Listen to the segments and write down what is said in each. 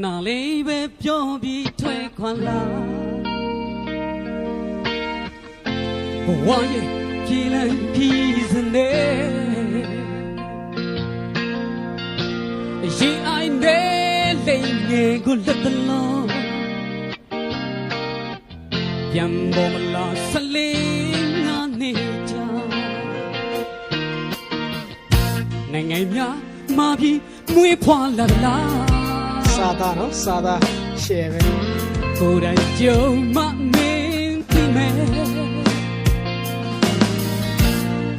နာလေးပဲပြောပြီးထွက်ခွာလာဘဝရဲ့ပြေးလန်းပြီးစနေရေအိုင်နဲ့လိမ်ငယ်ကိုလက်တလုံးပြန်ပေါ်မလာဆလေးငါနေကြနိုင်ငံများမာပြီးမွေးဖွာလာလားစာသားနော်စာသားရှယ်ပဲကိုယ်တိုင်ကြုံမှမင်းသိမယ်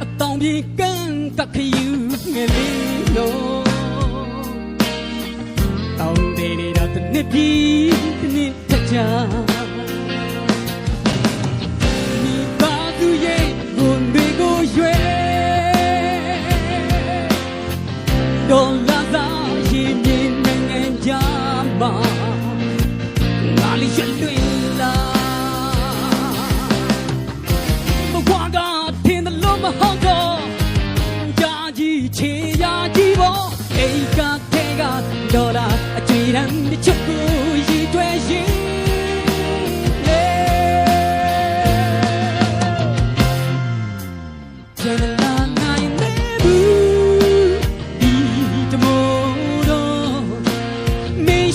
အတောင်ပြေကန်းတခယူငယ်လေးလို့တောင်တေးနေတာတစ်နှစ်ပြီးတစ်နှစ်တကြမိပါသူရဲ့ကိုယ်တွေကိုရွယ်ဒေါ်လာသာရင်မြင်နိုင်ငံကြမှာငါလေးရွှေလွင်လာဘဝကထင်တယ်လို့မဟုတ်တော့ကြာကြီးချေရာကြီးပေါ်အိမ်ကထဲကဒေါ်လာအကျွေးတန်းတစ်ချက်ကိုရည်တွဲရင်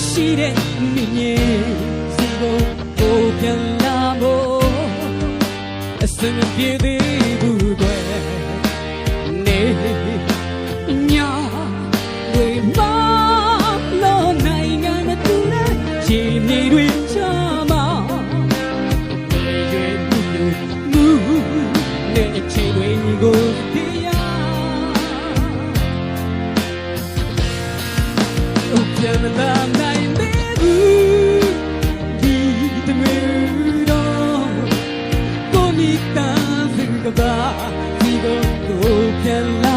ရှိတဲ့မြင်ရင်စီကိုကိုပြန်လာဖို့အစမပြေသေးဘူးကွယ်နေညာဝေမလို့နိုင်ငံနဲ့တူတဲ့ခြေမြေတွေချမှာရွေမှုမှုနဲ့ခြေတွေကိုပြန်လာနိုင်ဘူးဒီတမေတော့ကိုမိသားစုကပါဒီကိုပြန်လာ